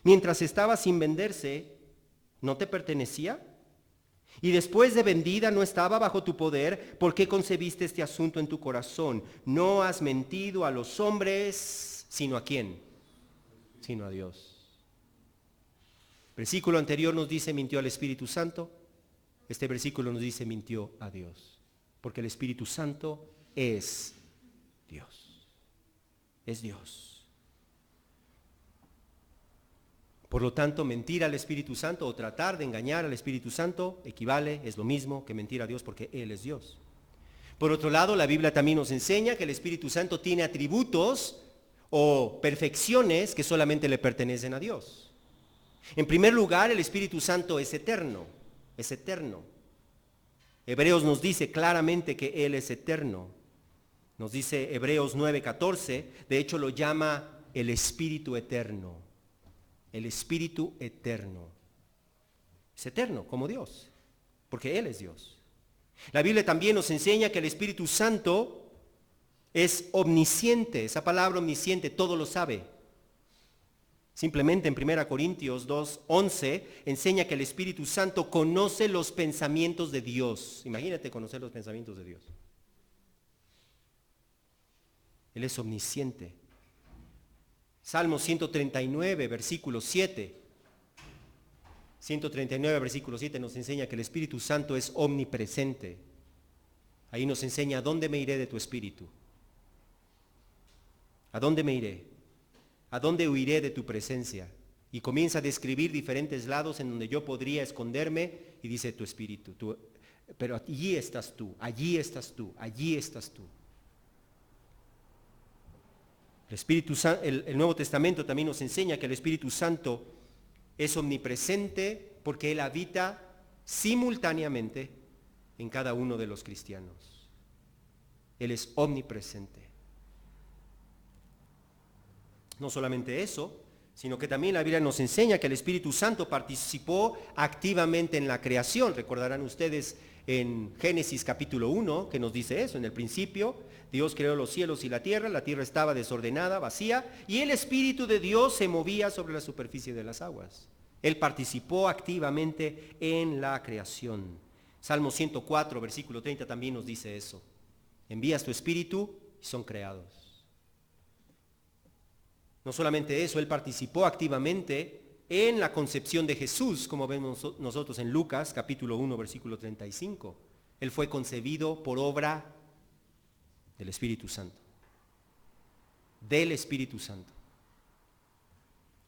[SPEAKER 1] Mientras estaba sin venderse, ¿no te pertenecía? Y después de vendida no estaba bajo tu poder. ¿Por qué concebiste este asunto en tu corazón? No has mentido a los hombres, sino ¿a quién? Sino a Dios. Versículo anterior nos dice mintió al Espíritu Santo. Este versículo nos dice mintió a Dios. Porque el Espíritu Santo es Dios. Es Dios. Por lo tanto, mentir al Espíritu Santo o tratar de engañar al Espíritu Santo equivale, es lo mismo que mentir a Dios porque Él es Dios. Por otro lado, la Biblia también nos enseña que el Espíritu Santo tiene atributos o perfecciones que solamente le pertenecen a Dios. En primer lugar, el Espíritu Santo es eterno, es eterno. Hebreos nos dice claramente que Él es eterno. Nos dice Hebreos 9:14, de hecho lo llama el Espíritu eterno. El Espíritu eterno. Es eterno como Dios, porque Él es Dios. La Biblia también nos enseña que el Espíritu Santo es omnisciente. Esa palabra omnisciente todo lo sabe. Simplemente en 1 Corintios 2:11 enseña que el Espíritu Santo conoce los pensamientos de Dios. Imagínate conocer los pensamientos de Dios. Él es omnisciente. Salmo 139, versículo 7. 139, versículo 7 nos enseña que el Espíritu Santo es omnipresente. Ahí nos enseña: ¿a dónde me iré de tu Espíritu? ¿A dónde me iré? ¿A dónde huiré de tu presencia? Y comienza a describir diferentes lados en donde yo podría esconderme, y dice tu Espíritu. Pero allí estás tú, allí estás tú, allí estás tú. El Nuevo Testamento también nos enseña que el Espíritu Santo es omnipresente porque Él habita simultáneamente en cada uno de los cristianos. Él es omnipresente. No solamente eso, sino que también la Biblia nos enseña que el Espíritu Santo participó activamente en la creación. Recordarán ustedes en Génesis capítulo 1 que nos dice eso: en el principio Dios creó los cielos y la tierra estaba desordenada, vacía, y el Espíritu de Dios se movía sobre la superficie de las aguas. Él participó activamente en la creación. Salmo 104, versículo 30 también nos dice eso: envías tu Espíritu y son creados. No solamente eso, Él participó activamente en la concepción de Jesús, como vemos nosotros en Lucas capítulo 1, versículo 35. Él fue concebido por obra del Espíritu Santo. Del Espíritu Santo.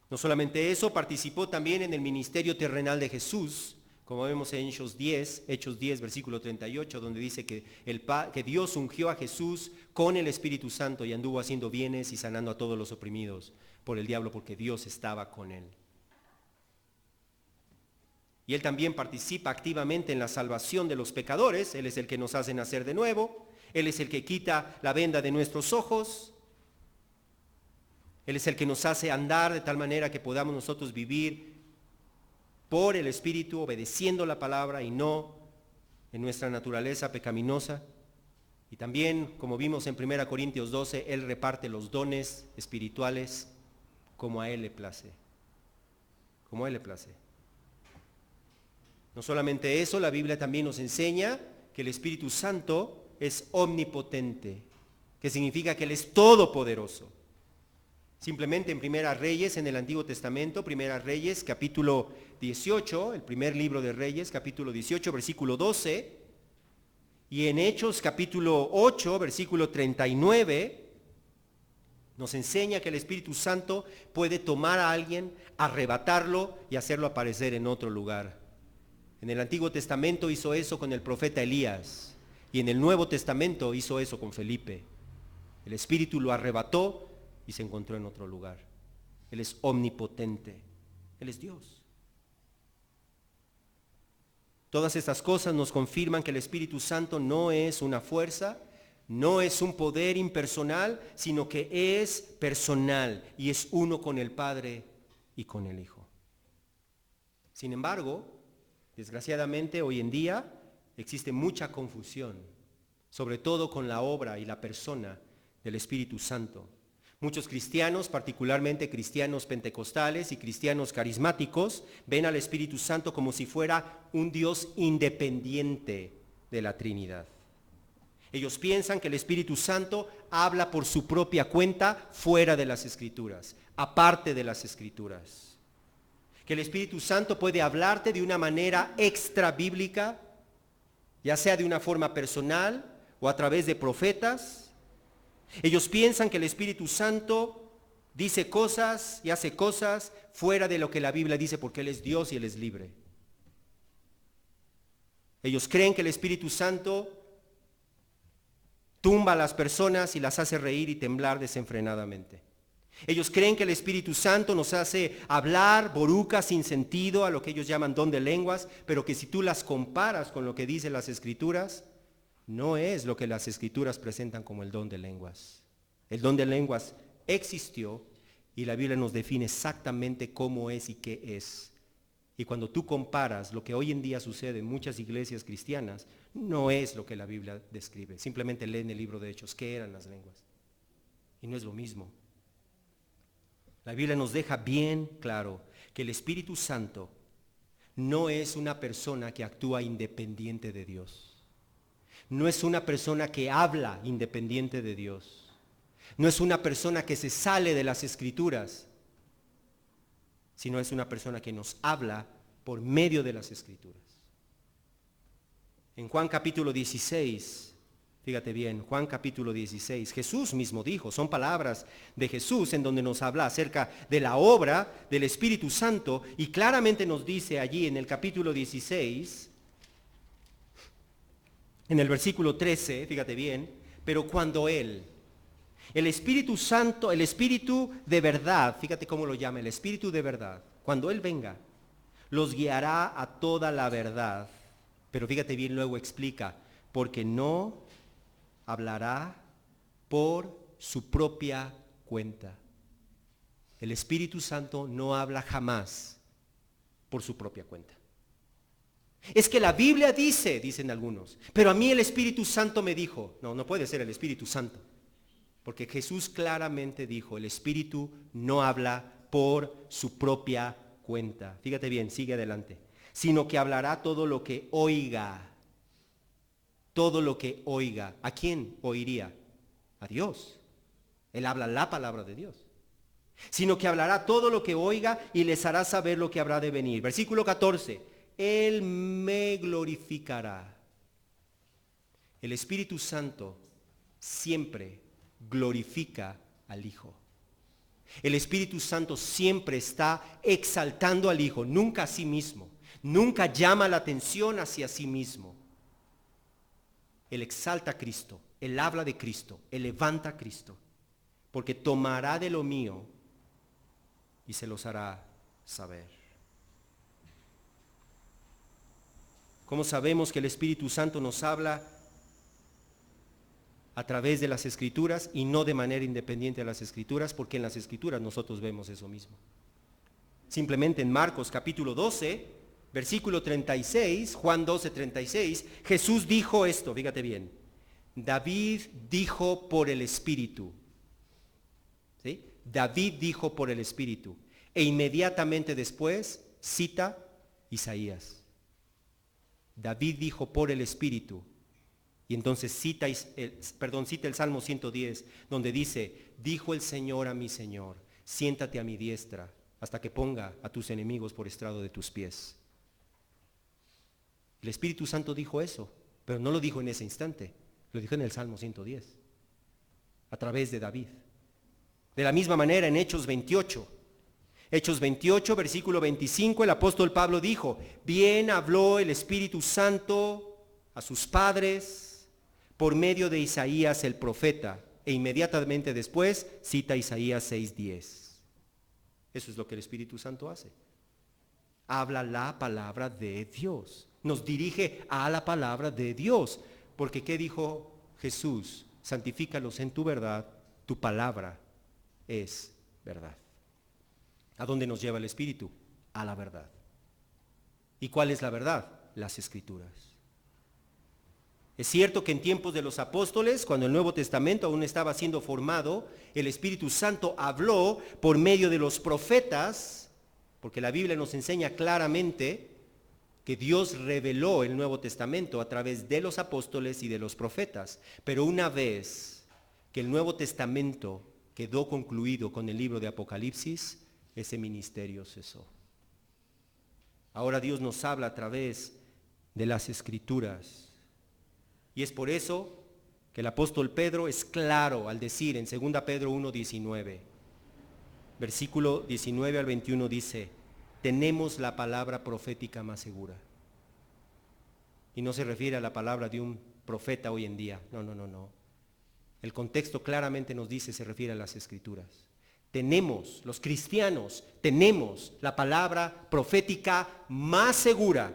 [SPEAKER 1] No solamente eso, participó también en el ministerio terrenal de Jesús, como vemos en Hechos 10, versículo 38, donde dice que Dios ungió a Jesús con el Espíritu Santo y anduvo haciendo bienes y sanando a todos los oprimidos por el diablo, porque Dios estaba con él. Y Él también participa activamente en la salvación de los pecadores. Él es el que nos hace nacer de nuevo. Él es el que quita la venda de nuestros ojos. Él es el que nos hace andar de tal manera que podamos nosotros vivir por el Espíritu, obedeciendo la palabra y no en nuestra naturaleza pecaminosa. Y también, como vimos en 1 Corintios 12, Él reparte los dones espirituales como a Él le place. Como a Él le place. No solamente eso, la Biblia también nos enseña que el Espíritu Santo es omnipotente, que significa que Él es todopoderoso. Simplemente en Primera Reyes, en el Antiguo Testamento, Primera Reyes, capítulo 18, el primer libro de Reyes, capítulo 18, versículo 12, y en Hechos, capítulo 8, versículo 39, nos enseña que el Espíritu Santo puede tomar a alguien, arrebatarlo y hacerlo aparecer en otro lugar. En el Antiguo Testamento hizo eso con el profeta Elías, y en el Nuevo Testamento hizo eso con Felipe. El Espíritu lo arrebató y se encontró en otro lugar. Él es omnipotente. Él es Dios. Todas estas cosas nos confirman que el Espíritu Santo no es una fuerza, no es un poder impersonal, sino que es personal y es uno con el Padre y con el Hijo. Sin embargo, desgraciadamente hoy en día existe mucha confusión, sobre todo con la obra y la persona del Espíritu Santo. Muchos cristianos, particularmente cristianos pentecostales y cristianos carismáticos, ven al Espíritu Santo como si fuera un Dios independiente de la Trinidad. Ellos piensan que el Espíritu Santo habla por su propia cuenta fuera de las Escrituras, aparte de las Escrituras. Que el Espíritu Santo puede hablarte de una manera extra bíblica, ya sea de una forma personal o a través de profetas. Ellos piensan que el Espíritu Santo dice cosas y hace cosas fuera de lo que la Biblia dice, porque Él es Dios y Él es libre. Ellos creen que el Espíritu Santo tumba a las personas y las hace reír y temblar desenfrenadamente. Ellos creen que el Espíritu Santo nos hace hablar borucas sin sentido, a lo que ellos llaman don de lenguas, pero que si tú las comparas con lo que dicen las Escrituras, no es lo que las Escrituras presentan como el don de lenguas. El don de lenguas existió y la Biblia nos define exactamente cómo es y qué es. Y cuando tú comparas lo que hoy en día sucede en muchas iglesias cristianas, no es lo que la Biblia describe. Simplemente leen el libro de Hechos, ¿qué eran las lenguas? Y no es lo mismo. La Biblia nos deja bien claro que el Espíritu Santo no es una persona que actúa independiente de Dios. No es una persona que habla independiente de Dios. No es una persona que se sale de las Escrituras, sino es una persona que nos habla por medio de las Escrituras. En Juan capítulo 16, fíjate bien, Juan capítulo 16, Jesús mismo dijo, son palabras de Jesús en donde nos habla acerca de la obra del Espíritu Santo y claramente nos dice allí en el capítulo 16, en el versículo 13, fíjate bien, pero cuando el Espíritu Santo, el Espíritu de verdad, fíjate cómo lo llama, el Espíritu de verdad, cuando Él venga, los guiará a toda la verdad. Pero fíjate bien, luego explica, porque no hablará por su propia cuenta. El Espíritu Santo no habla jamás por su propia cuenta. Es que la Biblia dice, dicen algunos, pero a mí el Espíritu Santo me dijo. No, no puede ser el Espíritu Santo. Porque Jesús claramente dijo, el Espíritu no habla por su propia cuenta. Fíjate bien, sigue adelante. Sino que hablará todo lo que oiga. Todo lo que oiga. ¿A quién oiría? A Dios. Él habla la palabra de Dios. Sino que hablará todo lo que oiga y les hará saber lo que habrá de venir. Versículo 14. Él me glorificará. El Espíritu Santo siempre glorifica al Hijo. El Espíritu Santo siempre está exaltando al Hijo, nunca a sí mismo. Nunca llama la atención hacia sí mismo. Él exalta a Cristo, Él habla de Cristo, Él levanta a Cristo, porque tomará de lo mío y se los hará saber. ¿Cómo sabemos que el Espíritu Santo nos habla a través de las Escrituras y no de manera independiente de las Escrituras? Porque en las Escrituras nosotros vemos eso mismo. Simplemente en Marcos capítulo 12, versículo 36, Juan 12, 36, Jesús dijo esto, fíjate bien, David dijo por el Espíritu, ¿sí? David dijo por el Espíritu, e inmediatamente después cita Isaías. David dijo por el Espíritu, y entonces cita el Salmo 110, donde dice, dijo el Señor a mi Señor, siéntate a mi diestra, hasta que ponga a tus enemigos por estrado de tus pies. El Espíritu Santo dijo eso, pero no lo dijo en ese instante, lo dijo en el Salmo 110, a través de David. De la misma manera en Hechos 28, versículo 25, el apóstol Pablo dijo, bien habló el Espíritu Santo a sus padres por medio de Isaías el profeta, e inmediatamente después cita Isaías 6:10. Eso es lo que el Espíritu Santo hace. Habla la palabra de Dios. Nos dirige a la palabra de Dios. Porque ¿qué dijo Jesús? Santifícalos en tu verdad, tu palabra es verdad. ¿A dónde nos lleva el Espíritu? A la verdad. ¿Y cuál es la verdad? Las Escrituras. Es cierto que en tiempos de los apóstoles, cuando el Nuevo Testamento aún estaba siendo formado, el Espíritu Santo habló por medio de los profetas, porque la Biblia nos enseña claramente que Dios reveló el Nuevo Testamento a través de los apóstoles y de los profetas. Pero una vez que el Nuevo Testamento quedó concluido con el libro de Apocalipsis, ese ministerio cesó. Ahora Dios nos habla a través de las Escrituras. Y es por eso que el apóstol Pedro es claro al decir en 2 Pedro 1:19, versículo 19 al 21 dice, tenemos la palabra profética más segura. Y no se refiere a la palabra de un profeta hoy en día, no. El contexto claramente nos dice, se refiere a las Escrituras. Tenemos, los cristianos, tenemos la palabra profética más segura,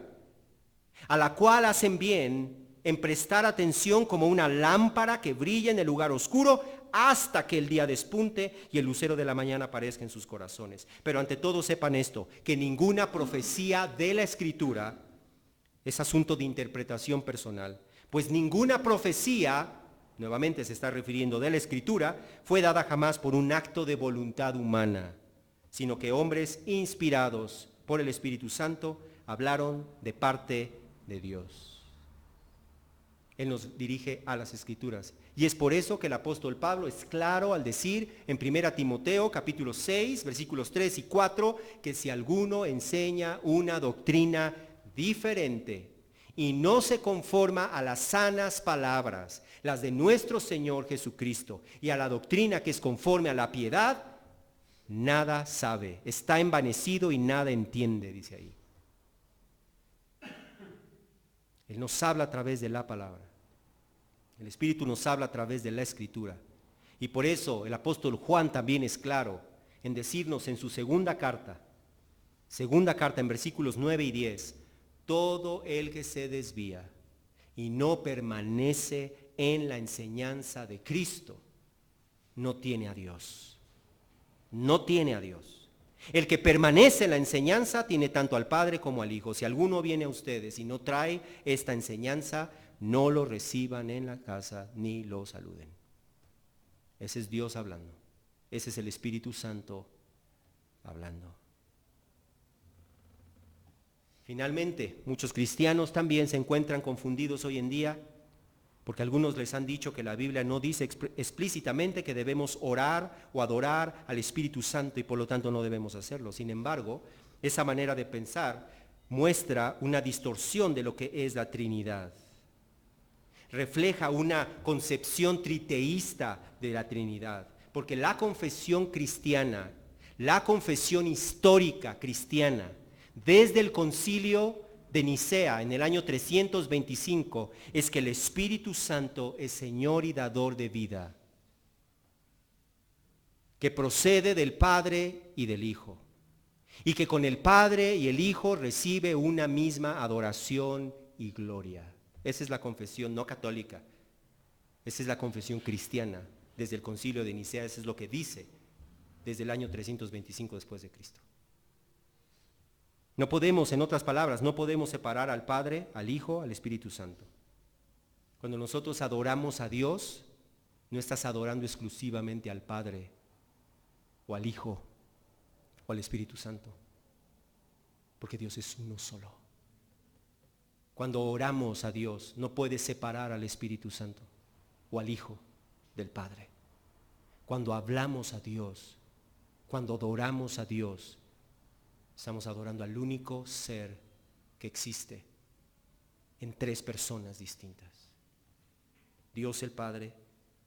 [SPEAKER 1] a la cual hacen bien en prestar atención como una lámpara que brilla en el lugar oscuro hasta que el día despunte y el lucero de la mañana aparezca en sus corazones. Pero ante todo sepan esto, que ninguna profecía de la Escritura es asunto de interpretación personal, pues ninguna profecía, nuevamente se está refiriendo de la Escritura, fue dada jamás por un acto de voluntad humana, sino que hombres inspirados por el Espíritu Santo hablaron de parte de Dios. Él nos dirige a las Escrituras. Y es por eso que el apóstol Pablo es claro al decir en 1 Timoteo capítulo 6, versículos 3 y 4, que si alguno enseña una doctrina diferente y no se conforma a las sanas palabras, las de nuestro Señor Jesucristo, y a la doctrina que es conforme a la piedad, nada sabe, está envanecido y nada entiende, dice ahí. Él nos habla a través de la palabra. El Espíritu nos habla a través de la Escritura. Y por eso el apóstol Juan también es claro en decirnos en su segunda carta en versículos 9 y 10, todo el que se desvía y no permanece en la enseñanza de Cristo, no tiene a Dios. No tiene a Dios. El que permanece en la enseñanza tiene tanto al Padre como al Hijo. Si alguno viene a ustedes y no trae esta enseñanza, no lo reciban en la casa ni lo saluden. Ese es Dios hablando. Ese es el Espíritu Santo hablando. Finalmente, muchos cristianos también se encuentran confundidos hoy en día porque algunos les han dicho que la Biblia no dice explícitamente que debemos orar o adorar al Espíritu Santo y por lo tanto no debemos hacerlo. Sin embargo, esa manera de pensar muestra una distorsión de lo que es la Trinidad. Refleja una concepción triteísta de la Trinidad, porque la confesión cristiana, la confesión histórica cristiana, desde el concilio de Nicea en el año 325, es que el Espíritu Santo es Señor y dador de vida, que procede del Padre y del Hijo, y que con el Padre y el Hijo recibe una misma adoración y gloria. Esa es la confesión no católica, esa es la confesión cristiana desde el concilio de Nicea. Eso es lo que dice desde el año 325 después de Cristo. No podemos, en otras palabras, no podemos separar al Padre, al Hijo, al Espíritu Santo. Cuando nosotros adoramos a Dios, no estás adorando exclusivamente al Padre o al Hijo o al Espíritu Santo, porque Dios es uno solo. Cuando oramos a Dios, no puedes separar al Espíritu Santo o al Hijo del Padre. Cuando hablamos a Dios, cuando adoramos a Dios, estamos adorando al único ser que existe en tres personas distintas. Dios el Padre,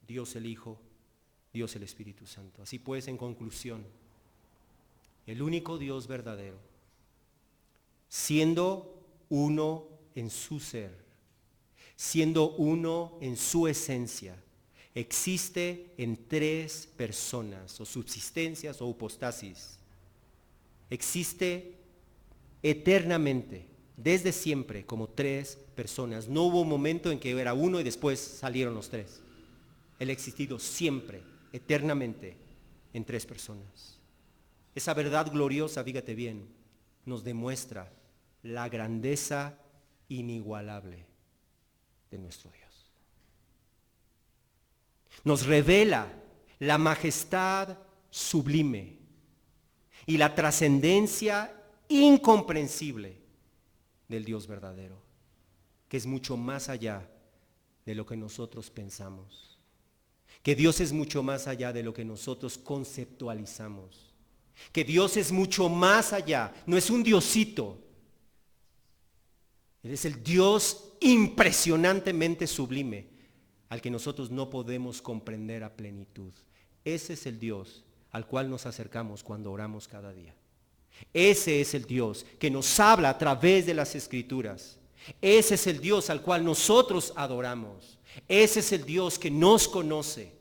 [SPEAKER 1] Dios el Hijo, Dios el Espíritu Santo. Así pues, en conclusión, el único Dios verdadero, siendo uno en su ser, siendo uno en su esencia, existe en tres personas, o subsistencias o hipostasis. Existe eternamente, desde siempre, como tres personas. No hubo un momento en que era uno y después salieron los tres. Él ha existido siempre, eternamente, en tres personas. Esa verdad gloriosa, fíjate bien, nos demuestra la grandeza inigualable de nuestro Dios. Nos revela la majestad sublime y la trascendencia incomprensible del Dios verdadero, que es mucho más allá de lo que nosotros pensamos, que Dios es mucho más allá de lo que nosotros conceptualizamos, que Dios es mucho más allá, no es un diosito, Él es el Dios impresionantemente sublime, al que nosotros no podemos comprender a plenitud. Ese es el Dios al cual nos acercamos cuando oramos cada día. Ese es el Dios que nos habla a través de las Escrituras. Ese es el Dios al cual nosotros adoramos. Ese es el Dios que nos conoce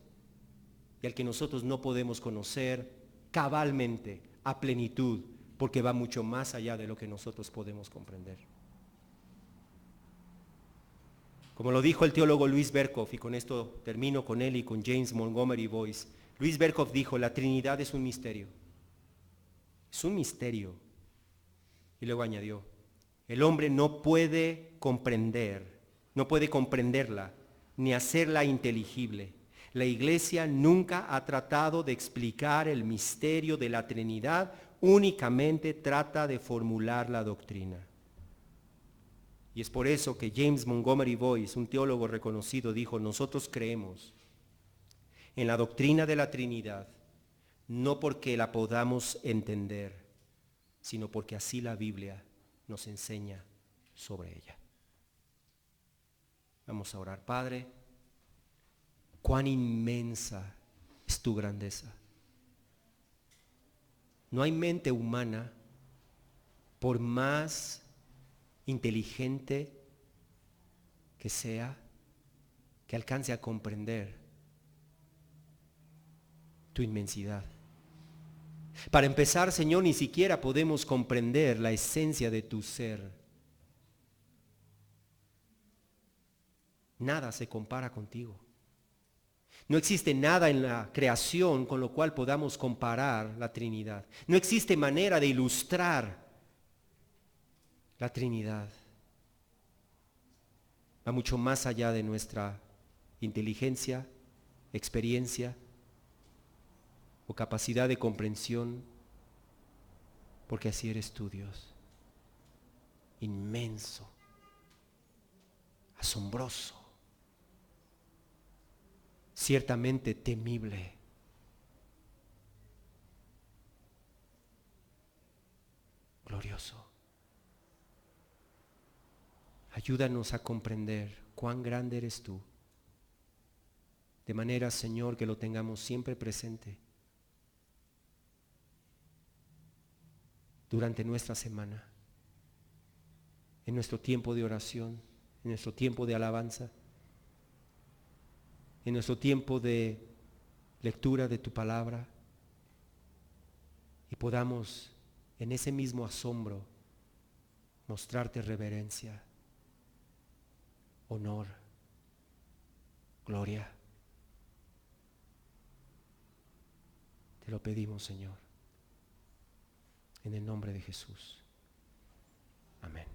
[SPEAKER 1] y al que nosotros no podemos conocer cabalmente, a plenitud, porque va mucho más allá de lo que nosotros podemos comprender. Como lo dijo el teólogo Luis Berkhoff, y con esto termino con él y con James Montgomery Boyce, Luis Berkhoff dijo: la Trinidad es un misterio. Es un misterio. Y luego añadió: el hombre no puede comprender, no puede comprenderla, ni hacerla inteligible. La Iglesia nunca ha tratado de explicar el misterio de la Trinidad, únicamente trata de formular la doctrina. Y es por eso que James Montgomery Boyce, un teólogo reconocido, dijo: nosotros creemos en la doctrina de la Trinidad, no porque la podamos entender, sino porque así la Biblia nos enseña sobre ella. Vamos a orar. Padre, cuán inmensa es tu grandeza. No hay mente humana, por más inteligente que sea, que alcance a comprender tu inmensidad. Para empezar, Señor, ni siquiera podemos comprender la esencia de tu ser. Nada se compara contigo. No existe nada en la creación con lo cual podamos comparar la Trinidad. No existe manera de ilustrar la Trinidad. Va mucho más allá de nuestra inteligencia, experiencia o capacidad de comprensión, porque así eres tú, Dios. Inmenso, asombroso, ciertamente temible. Glorioso. Ayúdanos a comprender cuán grande eres tú, de manera, Señor, que lo tengamos siempre presente durante nuestra semana, en nuestro tiempo de oración, en nuestro tiempo de alabanza, en nuestro tiempo de lectura de tu palabra, y podamos en ese mismo asombro mostrarte reverencia, honor, gloria. Te lo pedimos, Señor, en el nombre de Jesús. Amén.